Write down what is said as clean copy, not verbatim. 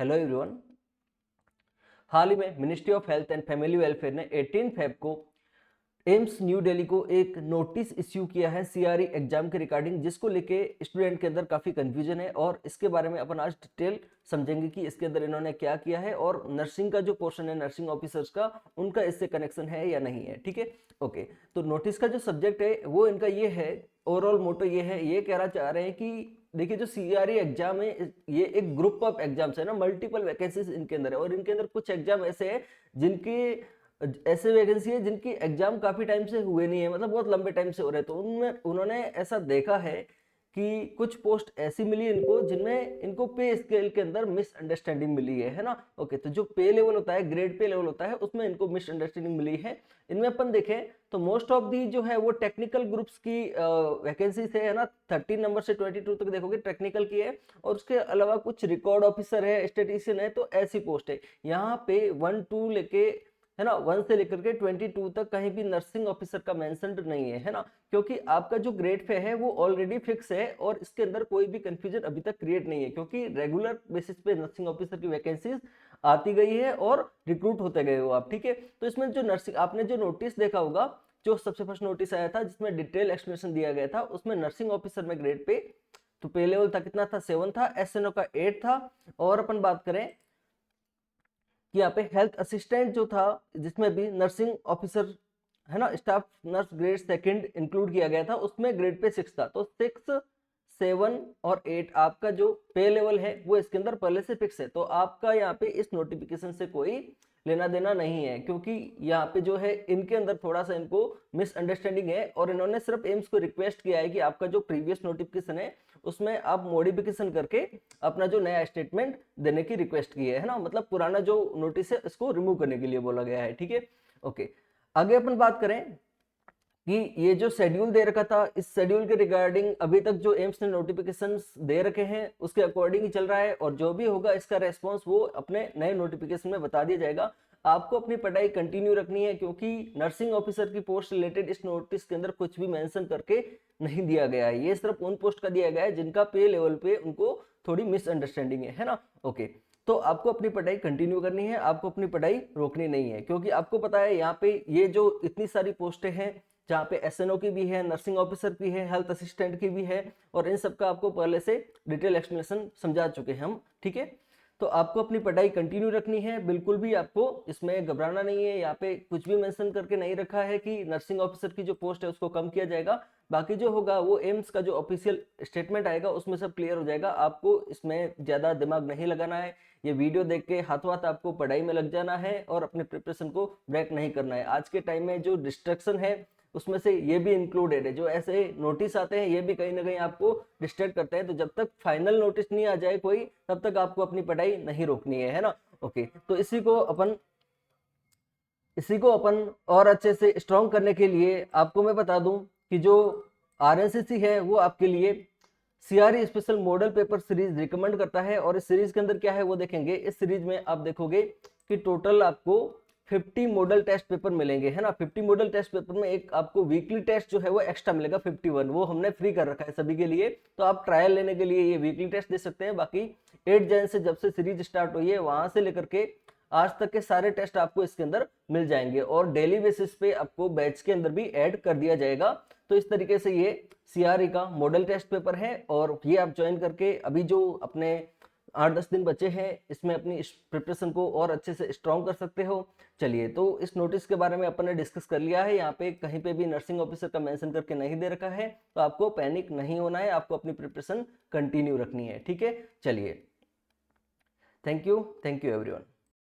Hello everyone. हाल ही में ministry of health and family welfare ने 18 Feb को एम्स न्यू दिल्ली को एक नोटिस इश्यू किया है सीआरई एग्जाम के रिगार्डिंग, जिसको लेके स्टूडेंट के अंदर काफी कंफ्यूजन है और इसके बारे में अपन आज डिटेल समझेंगे कि इसके अंदर इन्होंने क्या किया है और नर्सिंग का जो पोर्शन है नर्सिंग ऑफिसर्स का, उनका इससे कनेक्शन है या नहीं है। ठीक है, ओके। तो नोटिस का जो सब्जेक्ट है वो इनका ये है, ओवरऑल मोटो ये है, ये कहना चाह रहे हैं कि देखिए जो सीआरई एग्जाम है ये एक ग्रुप ऑफ एग्जाम्स है ना, मल्टीपल वैकेंसीज इनके अंदर है और इनके अंदर कुछ एग्जाम ऐसे हैं जिनके ऐसे वैकेंसी है जिनकी एग्जाम काफी टाइम से हुए नहीं है, मतलब बहुत लंबे टाइम से हो रहे हैं। तो उनमें उन्होंने ऐसा देखा है कि कुछ पोस्ट ऐसी मिली इनको जिनमें इनको पे स्केल के अंदर मिसअंडरस्टैंडिंग मिली है ना। ओके, तो जो पे लेवल होता है, ग्रेड पे लेवल होता है, उसमें इनको मिसअंडरस्टैंडिंग मिली है। इनमें अपन देखें तो मोस्ट ऑफ दी जो है वो टेक्निकल ग्रुप्स की वैकेंसी है ना। 13 नंबर से 22 तक देखोगे टेक्निकल की है और उसके अलावा कुछ रिकॉर्ड ऑफिसर है, स्टेटिशियन है, तो ऐसी पोस्ट है। यहाँ पे 1 2 लेके है ना 1 से लेकर के 22 तक कहीं भी नर्सिंग ऑफिसर का मेंशन नहीं है ना, क्योंकि आपका जो ग्रेड पे है वो ऑलरेडी फिक्स है और इसके अंदर कोई भी कंफ्यूजन अभी तक क्रिएट नहीं है, क्योंकि रेगुलर बेसिस पे नर्सिंग ऑफिसर की वैकेंसीज आती गई है और रिक्रूट होते गए हो आप। ठीक है, तो इसमें जो नर्सिंग आपने जो नोटिस देखा होगा, जो सबसे फर्स्ट नोटिस आया था जिसमें डिटेल एक्सप्लेनेशन दिया गया था, उसमें नर्सिंग ऑफिसर में ग्रेड पे तो पे लेवल था कितना था, 7 था, एसएनओ का 8 था। और अपन बात करें कि यहाँ पे हेल्थ असिस्टेंट जो था जिसमें भी नर्सिंग ऑफिसर है ना, staff nurse grade second include किया गया था, उसमें ग्रेड पे 6 था। तो 6 7 और 8 आपका जो पे लेवल है वो इसके अंदर पहले से फिक्स है, तो आपका यहाँ पे इस नोटिफिकेशन से कोई लेना देना नहीं है, क्योंकि यहाँ पे जो है इनके अंदर थोड़ा सा इनको मिसअंडरस्टैंडिंग है और इन्होंने सिर्फ एम्स को रिक्वेस्ट किया है कि आपका जो प्रीवियस नोटिफिकेशन है उसमें आप मॉडिफिकेशन करके अपना जो नया स्टेटमेंट देने की रिक्वेस्ट की है ना, मतलब पुराना जो नोटिस है इसको रिमूव करने के लिए बोला गया है। ठीक है, ओके। आगे अपन बात करें कि ये जो शेड्यूल दे रखा था, इस शेड्यूल के रिगार्डिंग अभी तक जो एम्स ने नोटिफिकेशंस दे रखे हैं उसके अकॉर्डिंग ही चल रहा है और जो भी होगा इसका रेस्पॉन्स वो अपने नए नोटिफिकेशन में बता दिया जाएगा। आपको अपनी पढ़ाई कंटिन्यू रखनी है, क्योंकि नर्सिंग ऑफिसर की पोस्ट रिलेटेड इस नोटिस के अंदर कुछ भी मेंशन करके नहीं दिया गया है। ये सिर्फ उन पोस्ट का दिया गया है जिनका पे लेवल पे उनको थोड़ी मिसअंडरस्टैंडिंग है ना। ओके, तो आपको अपनी पढ़ाई कंटिन्यू करनी है, आपको अपनी पढ़ाई रोकनी नहीं है, क्योंकि आपको पता है यहाँ पे ये जो इतनी सारी पोस्टें हैं जहाँ पे एसएनओ की भी है, नर्सिंग ऑफिसर की है, हेल्थ असिस्टेंट की भी है, और इन सब का आपको पहले से डिटेल एक्सप्लेनेशन समझा चुके हैं हम। ठीक है, तो आपको अपनी पढ़ाई कंटिन्यू रखनी है, बिल्कुल भी आपको इसमें घबराना नहीं है। यहाँ पे कुछ भी मेंशन करके नहीं रखा है कि नर्सिंग ऑफिसर की जो पोस्ट है उसको कम किया जाएगा। बाकी जो होगा वो एम्स का जो ऑफिशियल स्टेटमेंट आएगा उसमें सब क्लियर हो जाएगा। आपको इसमें ज्यादा दिमाग नहीं लगाना है, ये वीडियो देख के हाथों हाथ आपको पढ़ाई में लग जाना है और अपने प्रिपरेशन को ब्रेक नहीं करना है। आज के टाइम में जो डिस्ट्रक्शन है उसमें से ये भी इंक्लूडेड है, जो ऐसे नोटिस आते हैं ये भी कहीं ना कहीं आपको डिस्ट्रैक्ट करते हैं। तो जब तक फाइनल नोटिस नहीं आ जाए कोई, तब तक आपको अपनी पढ़ाई नहीं रोकनी है ना। ओके, तो इसी को अपन और अच्छे से स्ट्रॉन्ग करने के लिए आपको मैं बता दूं कि जो आरएनसीसी है वो आपके लिए CRE special model paper series recommend करता है। और इस सीरीज के अंदर क्या है वो देखेंगे। इस सीरीज में आप देखोगे कि टोटल आपको 50 मॉडल टेस्ट पेपर मिलेंगे, है ना। 50 मॉडल टेस्ट पेपर में एक आपको वीकली टेस्ट जो है वो एक्स्ट्रा मिलेगा 51, वो हमने फ्री कर रखा है सभी के लिए। तो आप ट्रायल लेने के लिए ये वीकली टेस्ट दे सकते हैं। बाकी 8 जन से जब से सीरीज स्टार्ट हुई है वहां से लेकर के आज तक के सारे टेस्ट आपको इसके अंदर मिल जाएंगे और डेली बेसिस पे आपको बैच के अंदर भी ऐड कर दिया जाएगा। तो इस तरीके से ये सीआरई का मॉडल टेस्ट पेपर है और ये आप ज्वाइन करके अभी जो अपने 8-10 दिन बचे हैं इसमें अपनी प्रिपरेशन को और अच्छे से स्ट्रॉन्ग कर सकते हो। चलिए, तो इस नोटिस के बारे में अपन ने डिस्कस कर लिया है। यहाँ पे कहीं पे भी नर्सिंग ऑफिसर का मेंशन करके नहीं दे रखा है, तो आपको पैनिक नहीं होना है, आपको अपनी प्रिपरेशन कंटिन्यू रखनी है। ठीक है, चलिए, थैंक यू एवरीवन।